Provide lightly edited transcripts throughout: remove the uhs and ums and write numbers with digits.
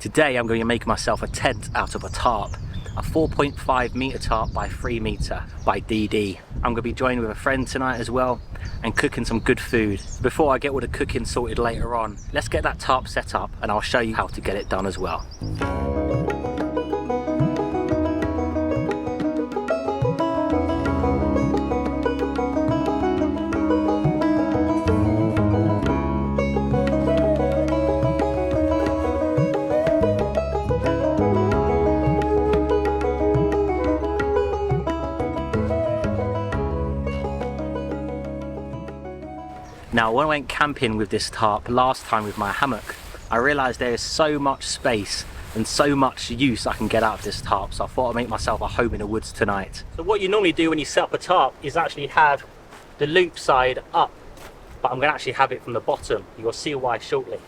Today I'm going to make myself a tent out of a tarp, a 4.5 metre tarp by 3 metre by DD. I'm going to be joined with a friend tonight as well and cooking some good food. Before I get all the cooking sorted later on, let's get that tarp set up and I'll show you how to get it done as well. Now, when I went camping with this tarp last time with my hammock, I realised there is so much space and so much use I can get out of this tarp, so I thought I'd make myself a home in the woods tonight. So what you normally do when you set up a tarp is actually have the loop side up, but I'm going to actually have it from the bottom. You'll see why shortly.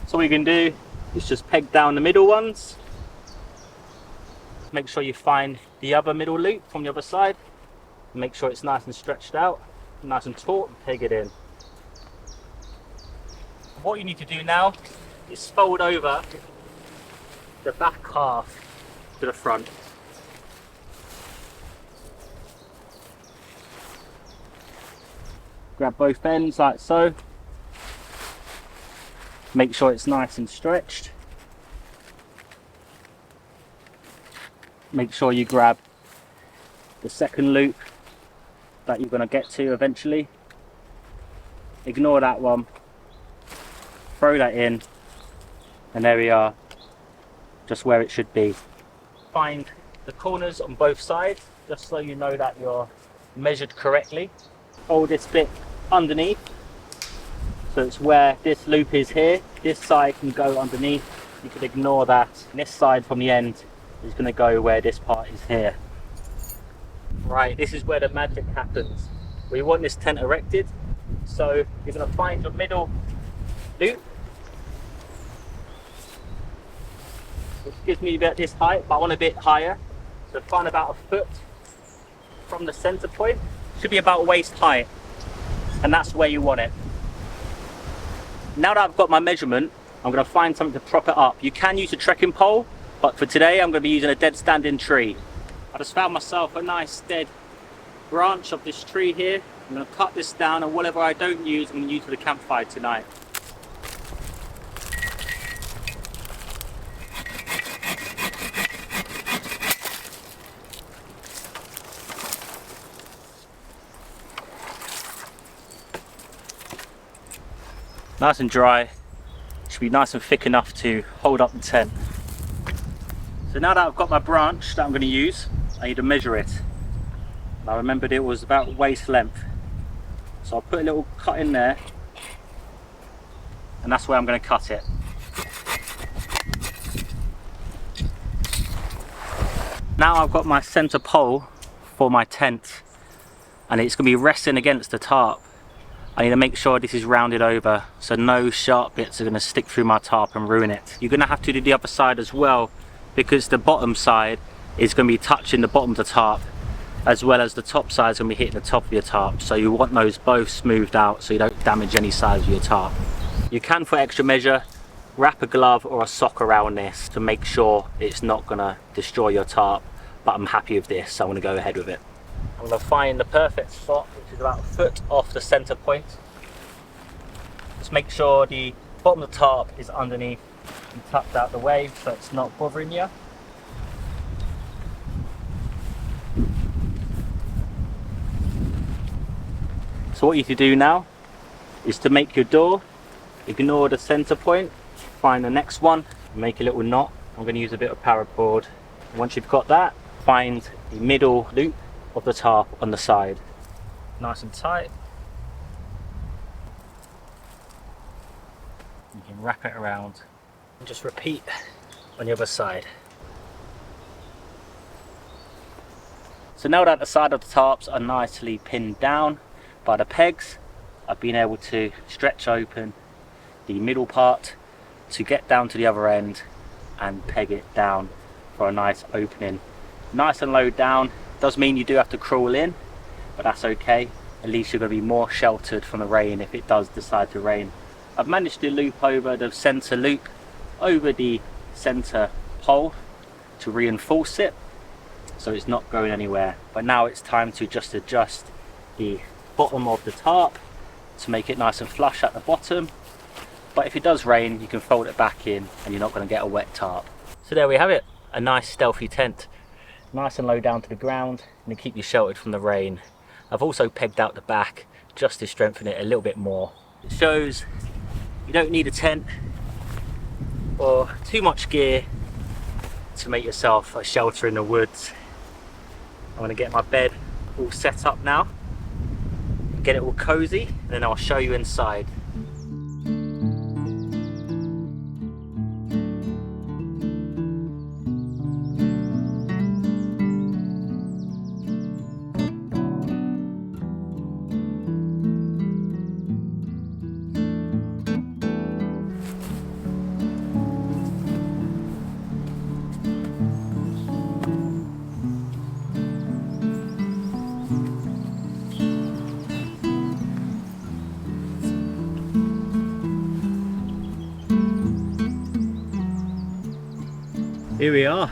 So what you can do is just peg down the middle ones. Make sure you find the other middle loop from the other side. Make sure it's nice and stretched out, nice and taut, and peg it in. What you need to do now is fold over the back half to the front. Grab both ends like so. Make sure it's nice and stretched. Make sure you grab the second loop that you're going to get to eventually. Ignore that one, throw that in, and there we are, just where it should be. Find the corners on both sides just so you know that you're measured correctly. Fold this bit underneath, so it's where this loop is here. This side can go underneath, you can ignore that. And this side from the end is going to go where this part is here. Right, this is where the magic happens. We want this tent erected, so you're going to find your middle loop, which gives me about this height, but I want a bit higher. So find about a foot from the center point. Should be about waist height, and that's where you want it. Now that I've got my measurement, I'm going to find something to prop it up. You can use a trekking pole, but for today I'm going to be using a dead standing tree. I just found myself a nice dead branch of this tree here. I'm going to cut this down, and whatever I don't use, I'm going to use for the campfire tonight. Nice and dry. Should be nice and thick enough to hold up the tent. So now that I've got my branch that I'm going to use, I need to measure it. And I remembered it was about waist length. So I'll put a little cut in there, and that's where I'm going to cut it. Now I've got my center pole for my tent, and it's going to be resting against the tarp. I need to make sure this is rounded over so no sharp bits are going to stick through my tarp and ruin it. You're going to have to do the other side as well, because the bottom side is going to be touching the bottom of the tarp, as well as the top side is going to be hitting the top of your tarp. So you want those both smoothed out so you don't damage any sides of your tarp. You can, for extra measure, wrap a glove or a sock around this to make sure it's not going to destroy your tarp, but I'm happy with this, so I'm going to go ahead with it. I'm going to find the perfect spot, which is about a foot off the center point. Just make sure the bottom of the tarp is underneath and tucked out the way so it's not bothering you. So what you need to do now is to make your door, ignore the center point, find the next one, make a little knot. I'm going to use a bit of paracord. Once you've got that, find the middle loop of the tarp on the side. Nice and tight. You can wrap it around and just repeat on the other side. So now that the side of the tarps are nicely pinned down by the pegs, I've been able to stretch open the middle part to get down to the other end and peg it down for a nice opening. Nice and low down. Does mean you do have to crawl in, but that's okay. At least you're going to be more sheltered from the rain if it does decide to rain I've managed to loop over the centre loop over the centre pole to reinforce it so it's not going anywhere. But now it's time to just adjust the bottom of the tarp to make it nice and flush at the bottom. But if it does rain, you can fold it back in and you're not going to get a wet tarp. So there we have it, a nice stealthy tent, nice and low down to the ground, and to keep you sheltered from the rain. I've also pegged out the back just to strengthen it a little bit more. It shows you don't need a tent or too much gear to make yourself a shelter in the woods. I'm going to get my bed all set up now, get it all cozy, and then I'll show you inside. Here we are,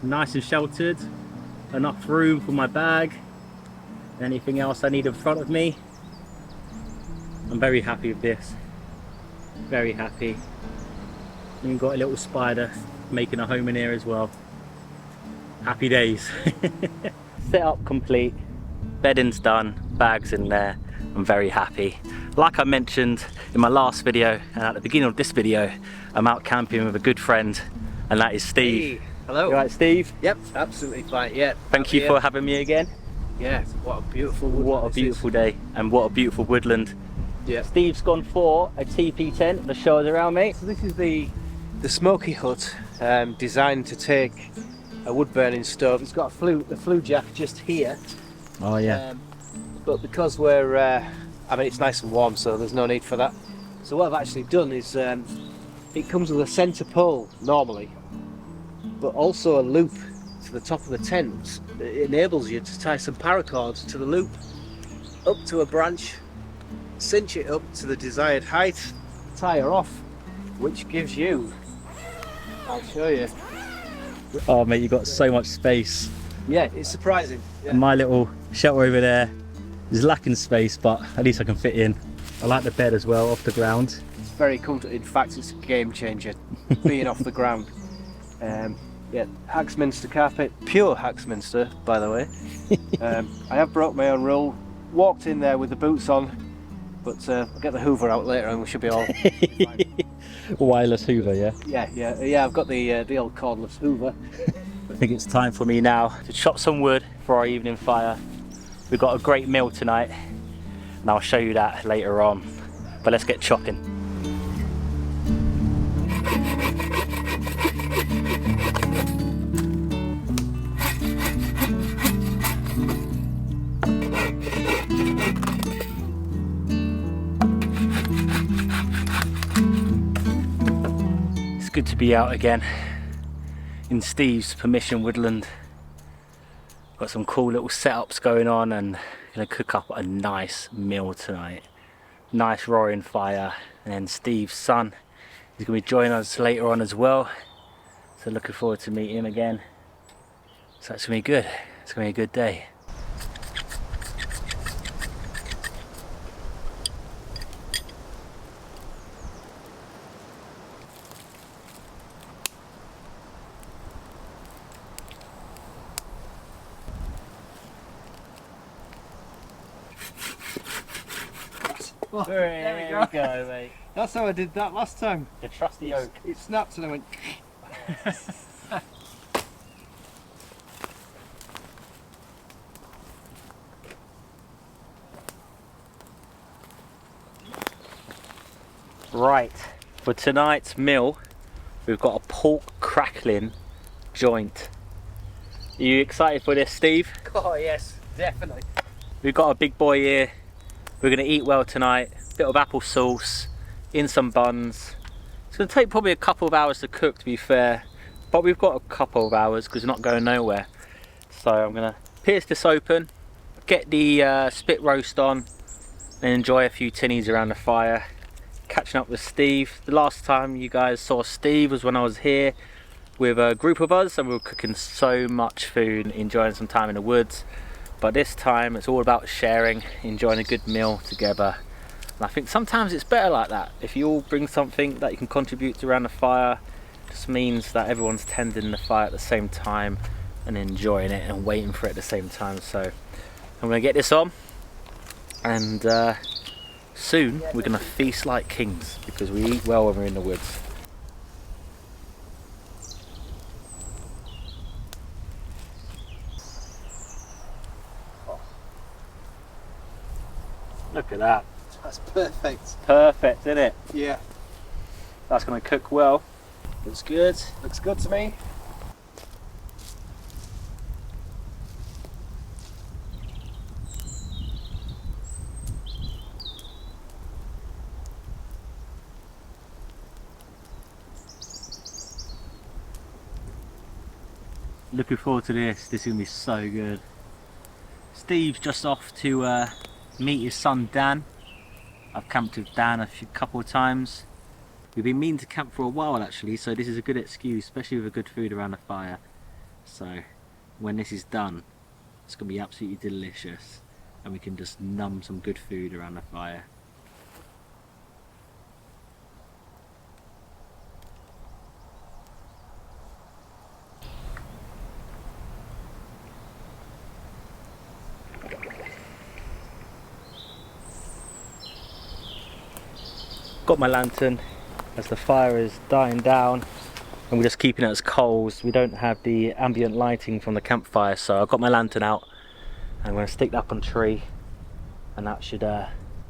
nice and sheltered, enough room for my bag, anything else I need in front of me. I'm very happy with this, very happy. And we've got a little spider making a home in here as well. Happy days. Set up complete, bedding's done, bags in there. I'm very happy. Like I mentioned in my last video and at the beginning of this video, I'm out camping with a good friend, and that is Steve. Hey, hello. You right, Steve? Yep, absolutely fine. Yeah. Thank you for having me again. Yeah, what a beautiful woodland. What a beautiful day, and what a beautiful woodland. Yeah. Steve's gone for a TP tent. The show us around, mate. So this is the smoky hut, designed to take a wood burning stove. It's got a flue jack just here. Oh yeah. But because we're, I mean, it's nice and warm, so there's no need for that. So what I've actually done is, it comes with a centre pole normally, but also a loop to the top of the tent. It enables you to tie some paracords to the loop, up to a branch, cinch it up to the desired height, tie her off, which gives you, I'll show you. Oh mate, you've got so much space. Yeah, it's surprising. Yeah. And my little shelter over there is lacking space, but at least I can fit in. I like the bed as well, off the ground. It's very comfortable. In fact, it's a game changer, being off the ground. Yeah, Haxminster carpet, pure Haxminster, by the way. I have broke my own rule, walked in there with the boots on, but I'll get the Hoover out later and we should be all fine. Wireless Hoover, yeah? Yeah, I've got the old cordless Hoover. I think it's time for me now to chop some wood for our evening fire. We've got a great meal tonight, and I'll show you that later on. But let's get chopping. It's good to be out again in Steve's permission woodland. Got some cool little setups going on, and gonna cook up a nice meal tonight. Nice roaring fire, and then Steve's son is gonna be joining us later on as well. So looking forward to meeting him again. So that's gonna be good. It's gonna be a good day. Oh, There we go, mate. That's how I did that last time. The trusty oak. It snapped and I went. Right, for tonight's meal, we've got a pork crackling joint. Are you excited for this, Steve? Oh yes, definitely. We've got a big boy here. We're going to eat well tonight. Bit of apple sauce in some buns. It's going to take probably a couple of hours to cook, to be fair, but we've got a couple of hours because we're not going nowhere. So I'm going to pierce this open, get the spit roast on, and enjoy a few tinnies around the fire. catching up with Steve. The last time you guys saw Steve was when I was here with a group of us and we were cooking so much food, enjoying some time in the woods. But this time it's all about sharing, enjoying a good meal together. And I think sometimes it's better like that. If you all bring something that you can contribute to around the fire, it just means that everyone's tending the fire at the same time and enjoying it and waiting for it at the same time. So I'm gonna get this on, and soon we're gonna feast like kings because we eat well when we're in the woods. Look at that. That's perfect. Perfect, isn't it? Yeah. That's gonna cook well. Looks good. Looks good to me. Looking forward to this. This is gonna be so good. Steve's just off to meet his son Dan. I've camped with Dan a couple of times. We've been meaning to camp for a while actually, so this is a good excuse, especially with a good food around the fire. So when this is done, it's gonna be absolutely delicious, and we can just numb some good food around the fire. Got my lantern as the fire is dying down, and we're just keeping it as coals. We don't have the ambient lighting from the campfire, so I've got my lantern out and I'm going to stick that up on a tree, and that should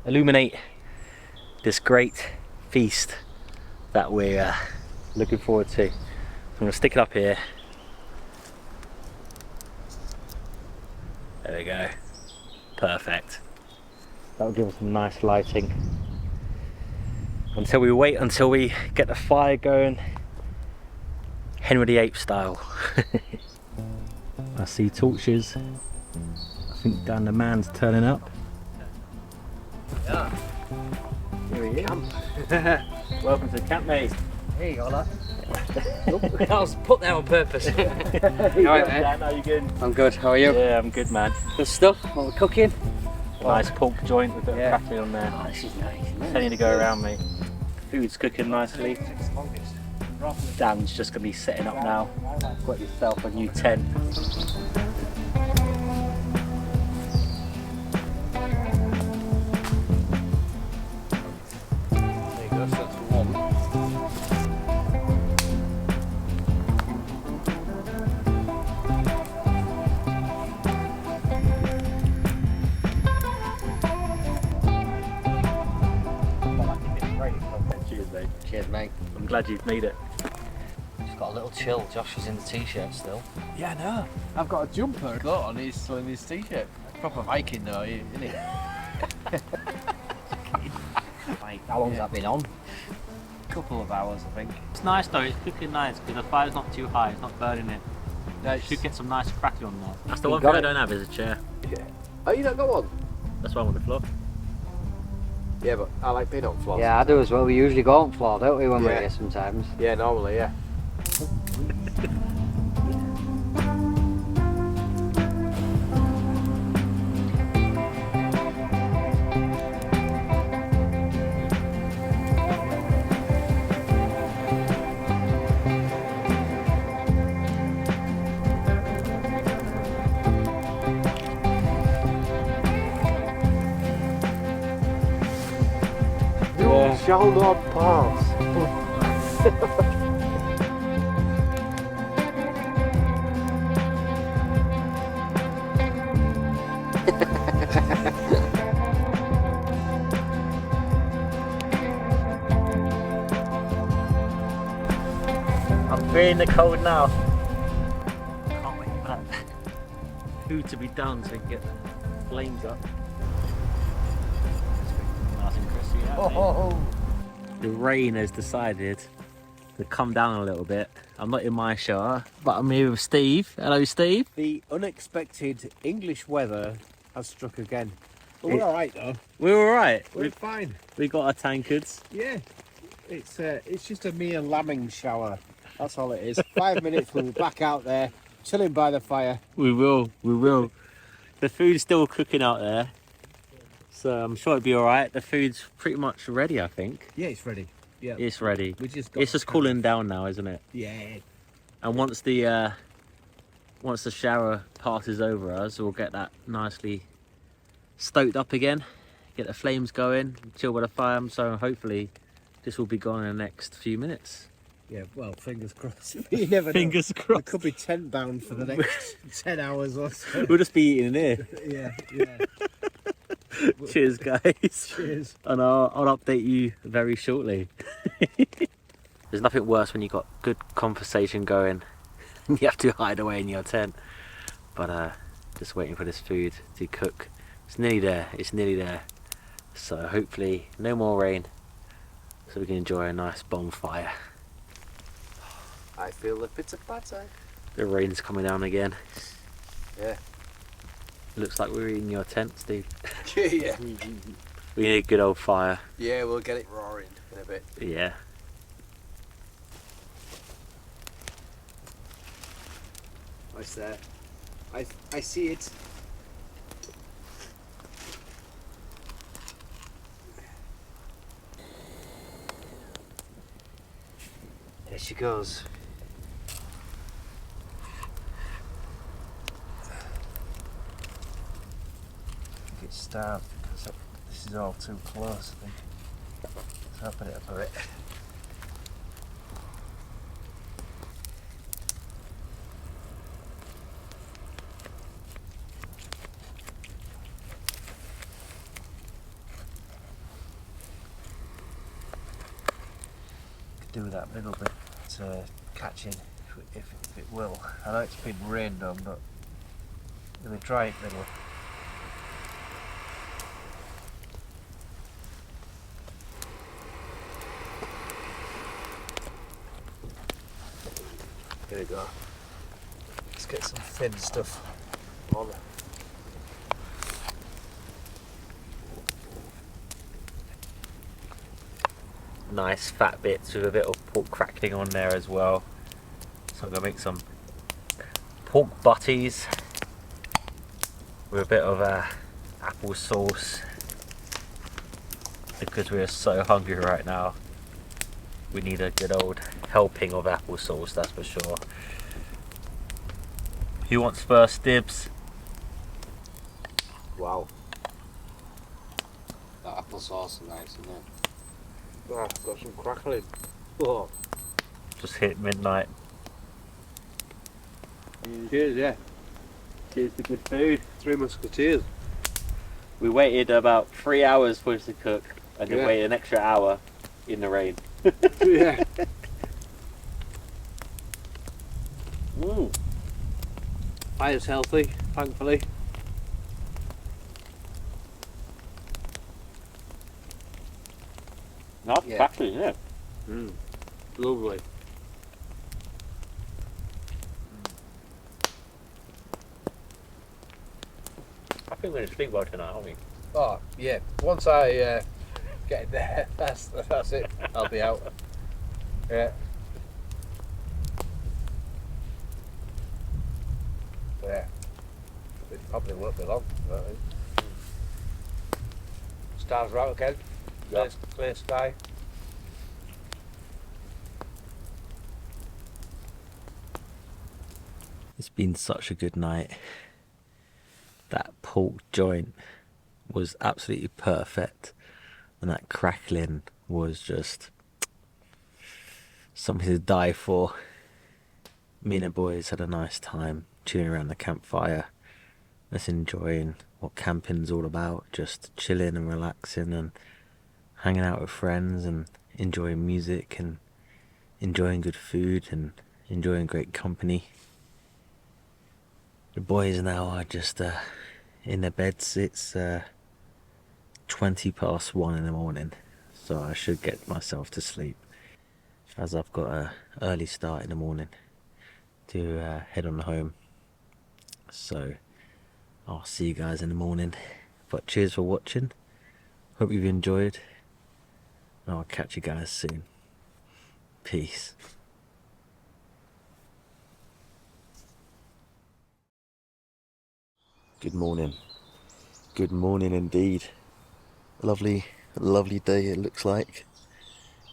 illuminate this great feast that we're looking forward to. I'm going to stick it up here. There we go. Perfect. That will give us some nice lighting. Until we get the fire going, Henry VIII style. I see torches. I think Dan the man's turning up. Yeah. Here he is. Welcome to the camp, mate. Hey, hola. I was put there on purpose. Alright, Dan, how you good? I'm good, how are you? Yeah, I'm good, man. Good stuff, what we're cooking? Nice pork joint with a bit of crackling on there. Oh, this is nice. Plenty to go around, mate. Food's cooking nicely. Dan's just going to be setting up now. Got yourself a new tent. There you go, so that's one. Cheers, mate. Cheers, mate. I'm glad you've made it. Just got a little chill. Josh is in the t-shirt still. Yeah, no. I've got a jumper got on. He's still in his t-shirt. Proper Viking though, isn't he? How long's that been on? Couple of hours, I think. It's nice though, it's cooking nice because the fire's not too high, it's not burning it. Nice. Should get some nice crackling on there. That's the You one got thing I it. don't have is a chair. Yeah. Oh, you don't got one? That's why I'm on the floor. Yeah, but I like being on floor. Yeah, I do as well. We usually go on floor, don't we, when we're Yeah. here sometimes? Yeah, normally, yeah. Shall not pass. I'm feeling the cold now. Can't wait for that food to be done so we can get the flames up. Nice and crispy out, mate. Oh. The rain has decided to come down a little bit. I'm not in my shower, but I'm here with Steve. Hello, Steve. The unexpected English weather has struck again. But we're all right though. We're all right. We're fine. We got our tankards. Yeah. It's just a mere lambing shower. That's all it is. 5 minutes, we'll be back out there, chilling by the fire. We will. The food's still cooking out there, so I'm sure it'll be all right. The food's pretty much ready, I think. Yeah, it's ready. Yeah, It's ready. It's just cooling down now, isn't it? Yeah. And once the shower passes over us, we'll get that nicely stoked up again, get the flames going, chill by the fire. So hopefully this will be gone in the next few minutes. Yeah, well, fingers crossed. You never know. Fingers We crossed. could be tent bound for the next 10 hours or so. We'll just be eating in here. Yeah. Cheers, guys. Cheers. And I'll update you very shortly. There's nothing worse when you've got good conversation going. You have to hide away in your tent. But just waiting for this food to cook. It's nearly there. So hopefully no more rain, so we can enjoy a nice bonfire. I feel the pitter patter. The rain's coming down again. Yeah. Looks like we're in your tent, Steve. Yeah. We need a good old fire. Yeah, we'll get it roaring in a bit. Yeah. What's that? I see it. There she goes. I think it's starved because this is all too close, I think. So I'll put it up a bit. Could do that little bit catching if it will. I know it's been rained on, but it'll dry it little. Here we go. Let's get some thin stuff on. Nice fat bits with a bit of pork crackling on there as well. So I'm gonna make some pork butties with a bit of apple sauce, because we are so hungry right now. We need a good old helping of apple sauce, that's for sure. Who wants first dibs? Wow. That applesauce is nice, isn't it? Oh, I've got some crackling. Oh. Just hit midnight. Cheers, yeah. Cheers to good food. Three Musketeers. We waited about 3 hours for it to cook, and then Yeah. waited an extra hour in the rain. Yeah. Fire's healthy, thankfully. Nice Yeah. crackling, yeah. Lovely. I think we're going to sleep well tonight, aren't we? Oh, yeah. Once I get in there, that's it. I'll be out. Yeah. Yeah. It probably won't be long. I think. Stars are out again. Yeah. Clear sky. It's been such a good night. That pork joint was absolutely perfect, and that crackling was just something to die for. Me and the boys had a nice time chilling around the campfire, just enjoying what camping's all about, just chilling and relaxing and hanging out with friends and enjoying music and enjoying good food and enjoying great company. The boys now are just in their beds. It's 1:20 in the morning, so I should get myself to sleep, as I've got an early start in the morning to head on home. So I'll see you guys in the morning But cheers for watching. Hope you've enjoyed. And I'll catch you guys soon. Peace. Good morning. Good morning indeed. Lovely day it looks like.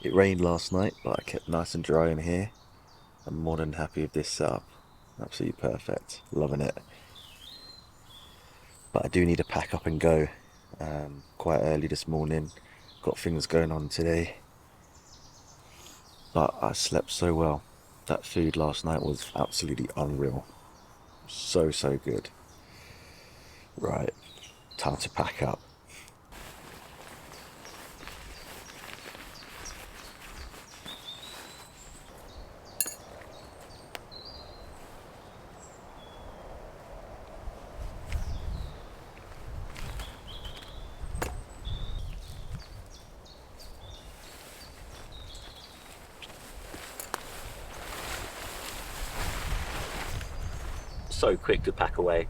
It rained last night, but I kept nice and dry in here. I'm more than happy with this setup. Absolutely perfect. Loving it. But I do need to pack up and go. Quite early this morning. Got things going on today. But I slept so well. That food last night was absolutely unreal. So good. Right, time to pack up. So quick to pack away.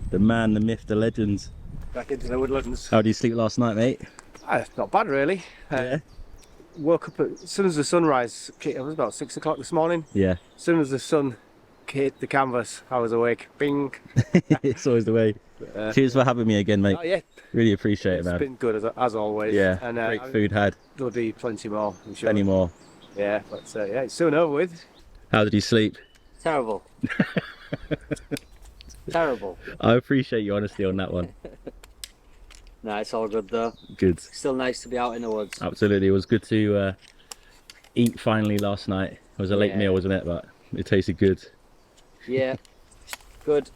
The man, the myth, the legend. Back into the woodlands. How did you sleep last night, mate? Not bad really. Yeah. Woke up as soon as the sunrise. It was about 6 o'clock this morning. Yeah. As soon as the sun hit the canvas, I was awake. Bing. It's always the way. Cheers for having me again, mate. Oh yeah. Really appreciate it, man. It's been good as always. Yeah. And great food had. There'll be plenty more, I'm sure. Plenty more. Yeah, but yeah, it's soon over with. How did you sleep? Terrible. Terrible. I appreciate your honesty on that one. No, it's all good though. Good. Still nice to be out in the woods. Absolutely. It was good to eat finally last night. It was a late meal, wasn't it? But it tasted good. Yeah. Good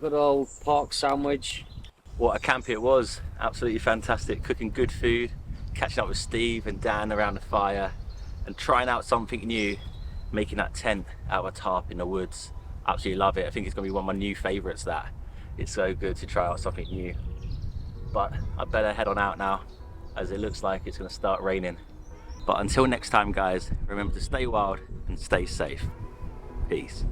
old pork sandwich. What a camp it was. Absolutely fantastic. Cooking good food, catching up with Steve and Dan around the fire, and trying out something new, making that tent out of a tarp in the woods. Absolutely love it. I think it's going to be one of my new favourites. That it's so good to try out something new. But I better head on out now, as it looks like it's going to start raining. But until next time, guys, remember to stay wild and stay safe. Peace.